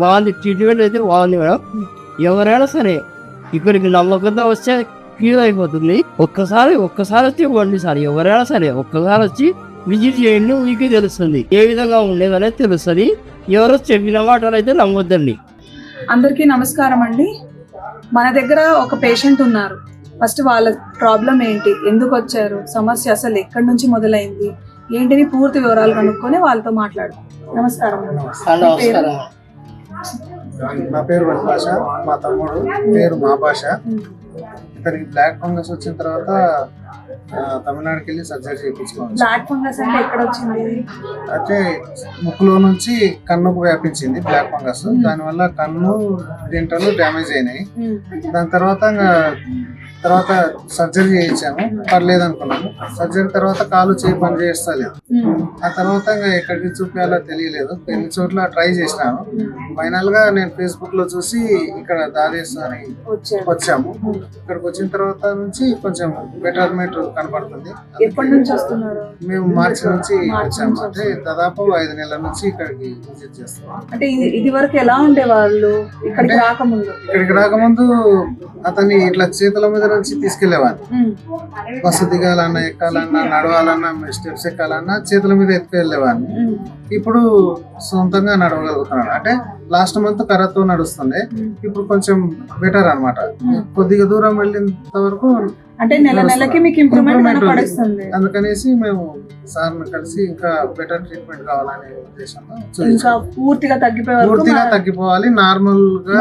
బాగుంది, ట్రీట్మెంట్ అయితే బాగుంది మేడం. ఎవరైనా సరే ఇక్కడికి నమ్మకంతో వస్తే క్యూర్ అయిపోతుంది. ఒక్కసారి వచ్చి ఇవ్వండి సార్. ఎవరైనా సరే ఒక్కసారి వచ్చి విజిట్ చేయండి, మీకు తెలుస్తుంది ఏ విధంగా ఉండేదనేది తెలుస్తుంది. ఎవరో చెప్పిన మాటలు అయితే నమ్మొద్దండి. అందరికీ నమస్కారం అండి. మన దగ్గర ఒక పేషెంట్ ఉన్నారు. ఫస్ట్ వాళ్ళ ప్రాబ్లం ఏంటి, ఎందుకు వచ్చారు, సమస్య అసలు ఎక్కడి నుంచి మొదలైంది ఏంటిని పూర్తి వివరాలు కనుక్కొని వాళ్ళతో మాట్లాడదాం. నమస్కారం. నమస్కారం. నా పేరు వనభాష, మా తమ్ముడు పేరు మా భాష. ఇక్కడికి బ్లాక్ ఫంగస్ వచ్చిన తర్వాత తమిళనాడుకి వెళ్ళి సర్జరీ చేయించుకోవాలి. బ్లాక్ ఫంగస్ అంటే ఎక్కడ వచ్చింది? అయితే ముక్కులో నుంచి కన్నుకు వ్యాపించింది బ్లాక్ ఫంగస్. దానివల్ల కన్ను డింటలు డ్యామేజ్ అయినాయి. దాని తర్వాత సర్జరీ చేయించాము, పర్లేదు అనుకున్నాము. సర్జరీ తర్వాత కాలు చేయి పని చేస్తలేదు. ఆ తర్వాత ఇంకా ఎక్కడికి చూపించాలో తెలియలేదు. ఎన్ని చోట్ల ట్రై చేసినాను. ఫైనల్ గా నేను ఫేస్బుక్ లో చూసి ఇక్కడ దాదేశ్ అని వచ్చాము. ఇక్కడికి వచ్చిన తర్వాత నుంచి కొంచెం బెటర్మెంట్ కనపడుతుంది. ఎప్పటి నుంచి వస్తున్నారు? మేము మార్చి నుంచి వచ్చాము. అంటే దాదాపు 5 నెలల నుంచి ఇక్కడికి విజిట్ చేస్తాం. అంటే ఇది వరకు ఎలా ఉండేవాళ్ళు ఇక్కడికి రాకముందు? అతన్ని ఇట్లా చేతుల మీద నుంచి తీసుకెళ్లేవాడిని. బస్సు దిగాలన్నా, ఎక్కాలన్నా, నడవాలన్నా, స్టెప్స్ ఎక్కాలన్నా చేతుల మీద ఎత్తుకెళ్లేవాడిని. ఇప్పుడు సొంతంగా నడవగలుగుతున్నాడు. అంటే లాస్ట్ మంత్ కర్రతో నడుస్తుండే, ఇప్పుడు కొంచెం బెటర్ అన్నమాట. కొద్దిగా దూరం వెళ్ళినంత వరకు అంటే నెలకి మీకు ఇంప్రూవ్మెంట్ కనపడుతుంది. అందుకనేసి మేము సార్ని కలిసి ఇంకా బెటర్ ట్రీట్మెంట్ కావాలనే ఉద్దేశంలో ఇంకా పూర్తిగా తగ్గిపోవాలి, నార్మల్ గా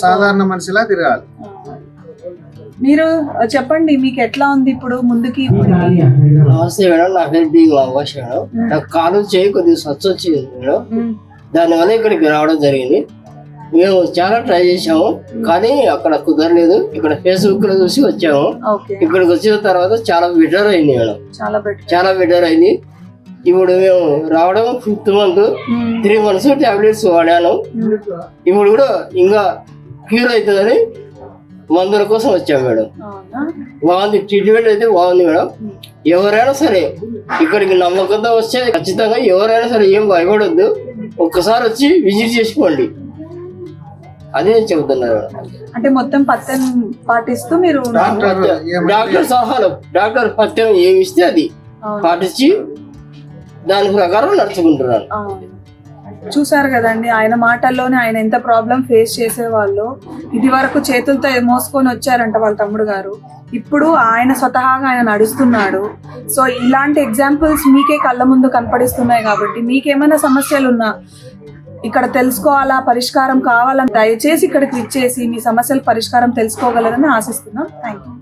సాధారణ మనిషిలా తిరగాలి. మీరు చెప్పండి, మీకు ఎట్లా ఉంది ఇప్పుడు, ముందుకి? నమస్తే మేడం, నా పేరు బి వాష్ మేడం. నాకు కాలు చేయి కొద్దిగా స్వచ్ఛ వచ్చింది మేడం. దానివల్ల ఇక్కడికి రావడం జరిగింది. మేము చాలా ట్రై చేసాము, కానీ అక్కడ కుదరలేదు. ఇక్కడ ఫేస్బుక్ లో చూసి వచ్చాము. ఇక్కడికి వచ్చిన తర్వాత చాలా బెటర్ అయింది మేడం, చాలా బెటర్ అయింది. ఇప్పుడు మేము రావడం 5th month, 3 months టాబ్లెట్స్ వాడాను. ఇప్పుడు కూడా ఇంకా క్యూర్ అవుతుందని మందుల కోసం వచ్చాము మేడం. బాగుంది, ట్రీట్మెంట్ అయితే బాగుంది మేడం. ఎవరైనా సరే ఇక్కడికి నమ్మకంతో వస్తే ఖచ్చితంగా ఎవరైనా సరే ఏం భయపడొద్దు, ఒక్కసారి వచ్చి విజిట్ చేసుకోండి. అదే చెబుతున్నారు. అంటే మొత్తం పత్యం పాటిస్తూ మీరు డాక్టర్ సలహాలు, డాక్టర్ పత్యం ఏమి ఇస్తే అది పాటించి దాని ప్రకారం నడుచుకుంటున్నారు. చూసారు కదండి, ఆయన మాటల్లోనే ఆయన ఎంత ప్రాబ్లం ఫేస్ చేసేవాళ్ళు. ఇది వరకు చేతులతో మోసుకొని వచ్చారంట వాళ్ళ తమ్ముడు గారు. ఇప్పుడు ఆయన స్వతహాగా ఆయన నడుస్తున్నాడు. సో ఇలాంటి ఎగ్జాంపుల్స్ మీకే కళ్ళ ముందు కనపడిస్తున్నాయి. కాబట్టి మీకేమైనా సమస్యలు ఉన్నా, ఇక్కడ తెలుసుకోవాలా, పరిష్కారం కావాలని దయచేసి ఇక్కడ క్లిక్ చేసి మీ సమస్యల పరిష్కారం తెలుసుకోగలరని ఆశిస్తున్నాం. Thank you.